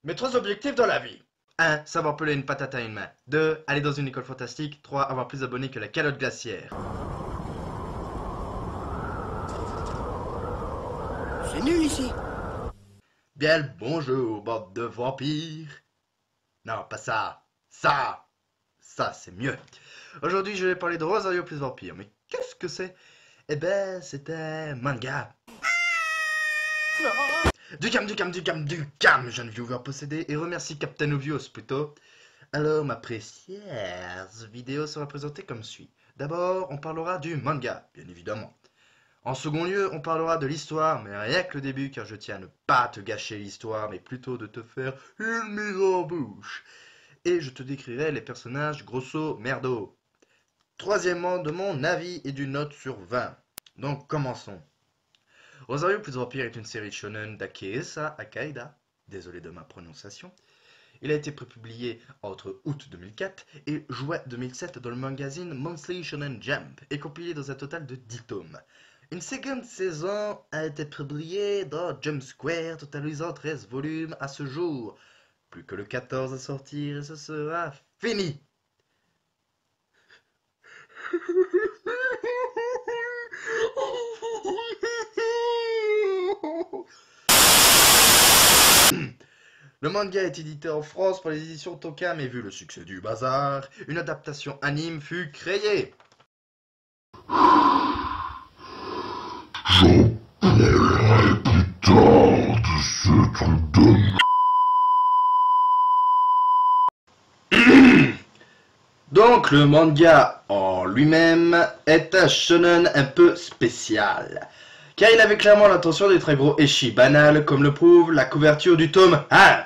Mes trois objectifs dans la vie. 1. Savoir peler une patate à une main. 2. Aller dans une école fantastique. 3. Avoir plus d'abonnés que la calotte glaciaire. C'est nul ici. Bien le bonjour, bande de vampires. Non, pas ça. Ça c'est mieux. Aujourd'hui, je vais parler de Rosario plus Vampire. Mais qu'est-ce que c'est? Eh ben, c'est un manga. Du calme, jeune viewer possédé, et remercie Captain Obvious plutôt. Alors, ma précieuse vidéo sera présentée comme suit. D'abord, on parlera du manga, bien évidemment. En second lieu, on parlera de l'histoire, mais rien que le début, car je tiens à ne pas te gâcher l'histoire, mais plutôt de te faire une mise en bouche. Et je te décrirai les personnages grosso merdo. Troisièmement, de mon avis et d'une note sur 20. Donc, commençons. Rosario plus Vampire est une série shonen d'Akeesa Akaida, désolé de ma prononciation. Il a été prépublié entre août 2004 et juin 2007 dans le magazine Monthly Shonen Jump et compilé dans un total de 10 tomes. Une seconde saison a été publiée dans Jump Square, totalisant 13 volumes à ce jour. Plus que le 14 à sortir et ce sera fini. Le manga est édité en France par les éditions Toka, mais vu le succès du bazar, une adaptation anime fut créée. J'en parlerai plus tard de ce truc de Donc le manga en lui-même est un shonen un peu spécial, car il avait clairement l'intention d'être un gros ecchi banal, comme le prouve la couverture du tome 1.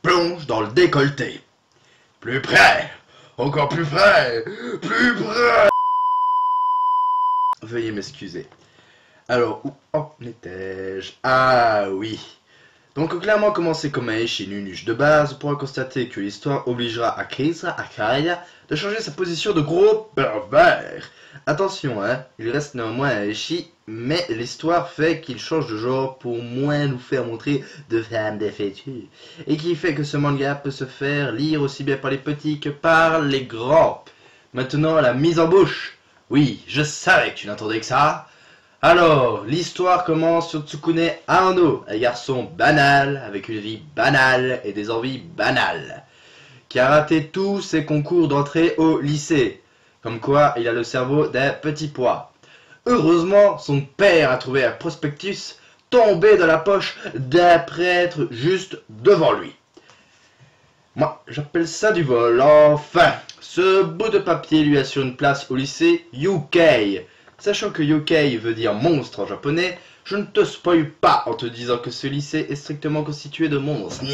Plonge dans le décolleté. Plus près, encore plus près, plus près. Veuillez m'excuser. Alors, où en étais-je? Ah oui. Donc clairement commencer comme un ecchi nunuche de base, on pourra constater que l'histoire obligera Akeesa Akaida de changer sa position de gros pervers. Attention, hein, il reste néanmoins un ecchi, mais l'histoire fait qu'il change de genre pour moins nous faire montrer de femmes défectueuses, et qui fait que ce manga peut se faire lire aussi bien par les petits que par les grands. Maintenant, la mise en bouche. Oui, je savais que tu n'attendais que ça. Alors, l'histoire commence sur Tsukune Ano, un garçon banal, avec une vie banale et des envies banales, qui a raté tous ses concours d'entrée au lycée, comme quoi il a le cerveau d'un petit pois. Heureusement, son père a trouvé un prospectus tombé dans la poche d'un prêtre juste devant lui. Moi, j'appelle ça du vol. Enfin, ce bout de papier lui assure une place au lycée UK. Sachant que yokai veut dire monstre en japonais, je ne te spoil pas en te disant que ce lycée est strictement constitué de monstres.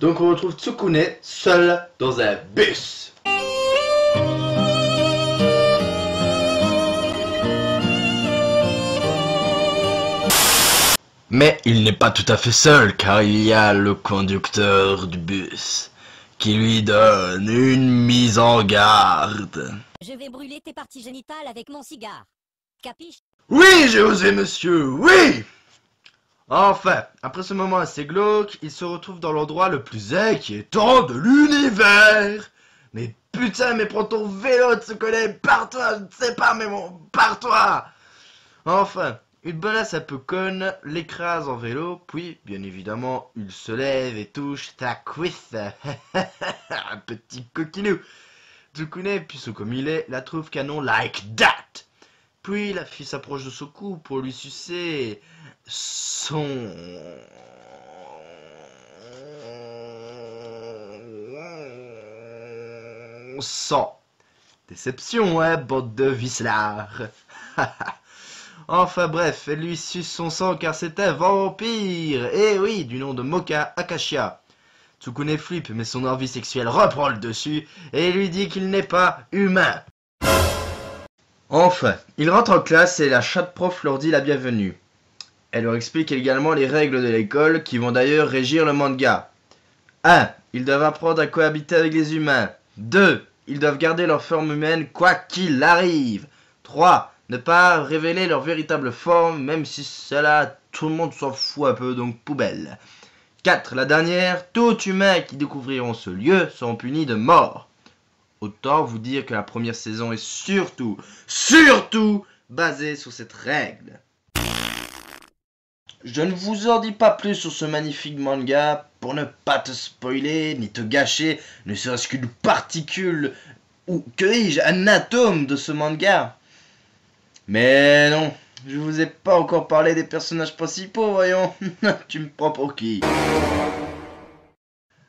Donc on retrouve Tsukune seul dans un bus. Mais il n'est pas tout à fait seul, car il y a le conducteur du bus qui lui donne une mise en garde. Je vais brûler tes parties génitales avec mon cigare. Capiche? Oui, j'ai osé, monsieur, oui! Enfin, après ce moment assez glauque, il se retrouve dans l'endroit le plus inquiétant de l'univers. Mais putain, mais prends ton vélo de se connaît, pars-toi, je ne sais pas, mais bon, pars-toi! Enfin, une bonasse un peu conne l'écrase en vélo, puis, bien évidemment, il se lève et touche ta cuisse. Un petit coquinou. Tsukune, puceau comme il est, la trouve canon like that. Puis la fille s'approche de son cou pour lui sucer son sang. Déception, hein, bande de vicelards. Enfin bref, elle lui suce son sang car c'est un vampire. Et oui, du nom de Moka Akashia. Tsukune flippe, mais son envie sexuelle reprend le dessus et lui dit qu'il n'est pas humain. Enfin, il rentre en classe et la chatte prof leur dit la bienvenue. Elle leur explique également les règles de l'école qui vont d'ailleurs régir le manga. 1. Ils doivent apprendre à cohabiter avec les humains. 2. Ils doivent garder leur forme humaine quoi qu'il arrive. 3. ne pas révéler leur véritable forme, même si cela, tout le monde s'en fout un peu, donc poubelle. 4. La dernière, tout humain qui découvriront ce lieu seront punis de mort. Autant vous dire que la première saison est surtout basée sur cette règle. Je ne vous en dis pas plus sur ce magnifique manga pour ne pas te spoiler ni te gâcher ne serait-ce qu'une particule ou que dis-je, un atome de ce manga. Mais non, je vous ai pas encore parlé des personnages principaux, voyons. Tu me prends pour qui?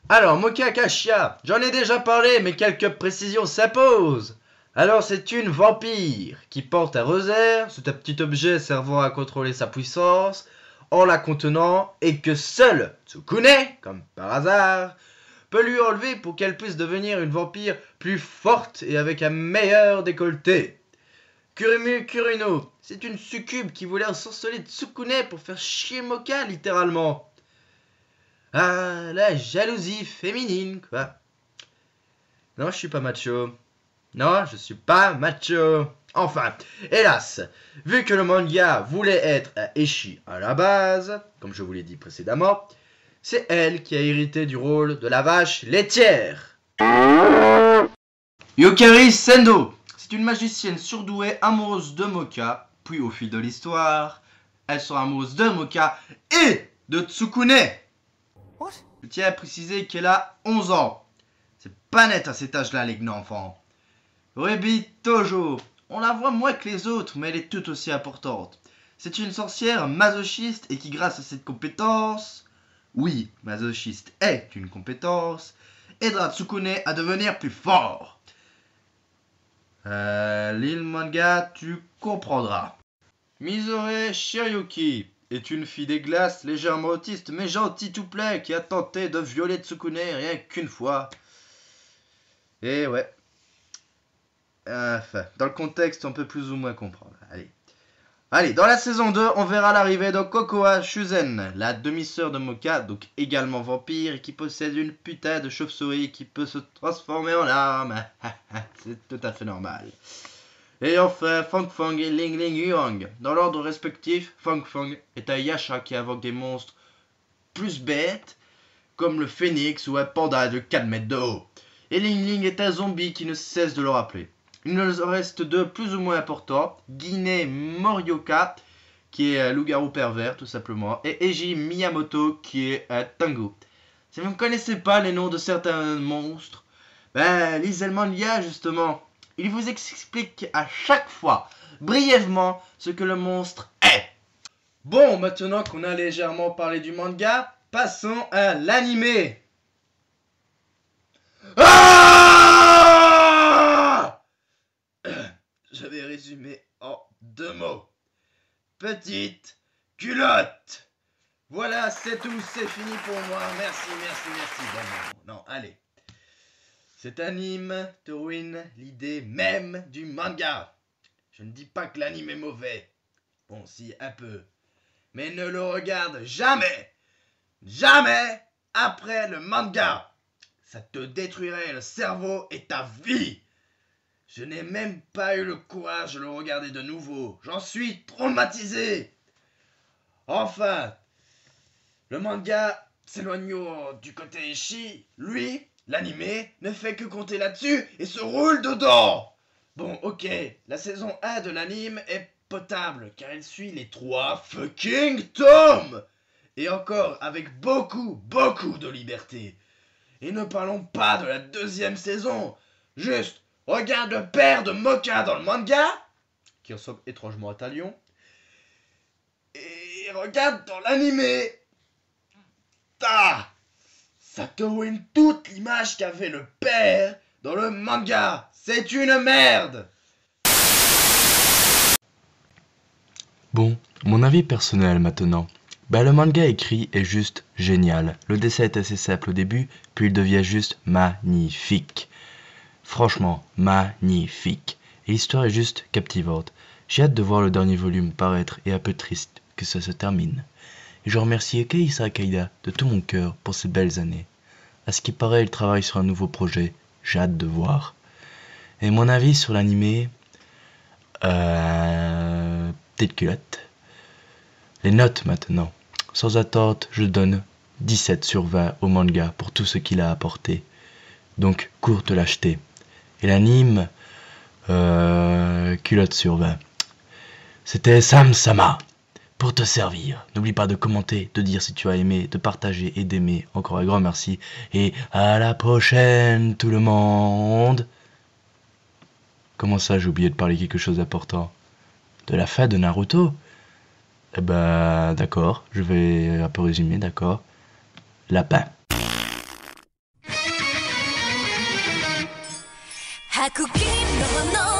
Alors, Moka Akashia, j'en ai déjà parlé, mais quelques précisions s'imposent. Alors, c'est une vampire qui porte un rosaire, c'est un petit objet servant à contrôler sa puissance, en la contenant, et que seul Tsukune, comme par hasard, peut lui enlever pour qu'elle puisse devenir une vampire plus forte et avec un meilleur décolleté. Kurimu Kurino, c'est une succube qui voulait ensorceler Tsukune pour faire chier Moka, littéralement. Ah, la jalousie féminine, quoi. Non, je suis pas macho. Non, je suis pas macho. Enfin, hélas, vu que le manga voulait être un ecchi à la base, comme je vous l'ai dit précédemment, c'est elle qui a hérité du rôle de la vache laitière. Yukari Sendo, c'est une magicienne surdouée amoureuse de Moka, puis au fil de l'histoire, elle sera amoureuse de Moka et de Tsukune. What? Je tiens à préciser qu'elle a 11 ans. C'est pas net à cet âge-là, les enfants. Ruby Tojo, on la voit moins que les autres, mais elle est tout aussi importante. C'est une sorcière masochiste et qui, grâce à cette compétence, oui, masochiste est une compétence, aidera Tsukune à devenir plus fort. L'île manga, tu comprendras. Mizore Shiryuki est une fille des glaces légèrement autiste mais gentille tout plein qui a tenté de violer Tsukune rien qu'une fois. Et ouais. Enfin, dans le contexte, on peut plus ou moins comprendre. Allez, dans la saison 2, on verra l'arrivée de Kokoa Shuzen, la demi-sœur de Moka, donc également vampire, et qui possède une putain de chauve-souris qui peut se transformer en arme. C'est tout à fait normal. Et enfin, Fang Fang et Ling Ling Yuang. Dans l'ordre respectif, Fang Fang est un Yasha qui invoque des monstres plus bêtes, comme le phénix ou un panda de 4 mètres de haut. Et Ling Ling est un zombie qui ne cesse de le rappeler. Il nous reste deux plus ou moins importants, Guinée Morioka, qui est un loup-garou pervers tout simplement, et Eiji Miyamoto, qui est un tango. Si vous ne connaissez pas les noms de certains monstres, lisez le manga justement. Il vous explique à chaque fois, brièvement, ce que le monstre est. Bon, maintenant qu'on a légèrement parlé du manga, passons à l'animé. Je vais résumer en 2 mots. Petite culotte. Voilà, c'est tout, c'est fini pour moi. Merci. Non, allez. Cet anime te ruine l'idée même du manga. Je ne dis pas que l'anime est mauvais. Bon, si, un peu. Mais ne le regarde jamais après le manga. Ça te détruirait le cerveau et ta vie. Je n'ai même pas eu le courage de le regarder de nouveau. J'en suis traumatisé. Enfin, le manga s'éloignant du côté ecchi, lui, l'animé, ne fait que compter là-dessus et se roule dedans. Bon, ok, la saison 1 de l'anime est potable car elle suit les 3 fucking tomes. Et encore avec beaucoup de liberté. Et ne parlons pas de la 2e saison. Juste, regarde le père de Moka dans le manga, qui ressemble étrangement à Talion, et regarde dans l'animé. Ça te ruine toute l'image qu'avait le père dans le manga. C'est une merde. Bon, mon avis personnel maintenant. Le manga écrit est juste génial. Le dessin est assez simple au début, puis il devient juste magnifique. Franchement, magnifique. Et l'histoire est juste captivante. J'ai hâte de voir le dernier volume paraître et un peu triste que ça se termine. Et je remercie Ekeisa Akaida de tout mon cœur pour ces belles années. À ce qui paraît, il travaille sur un nouveau projet. J'ai hâte de voir. Et mon avis sur l'animé, Petite culotte. Les notes maintenant. Sans attente, je donne 17 sur 20 au manga pour tout ce qu'il a apporté. Donc, cours te l'acheter. Et l'anime, culotte sur 20. C'était Sam Sama. Pour te servir. N'oublie pas de commenter, de dire si tu as aimé, de partager et d'aimer. Encore un grand merci. Et à la prochaine, tout le monde. Comment ça, j'ai oublié de parler quelque chose d'important? De la fin de Naruto? Eh ben, d'accord. Je vais un peu résumer, d'accord. Lapin. Hakukin no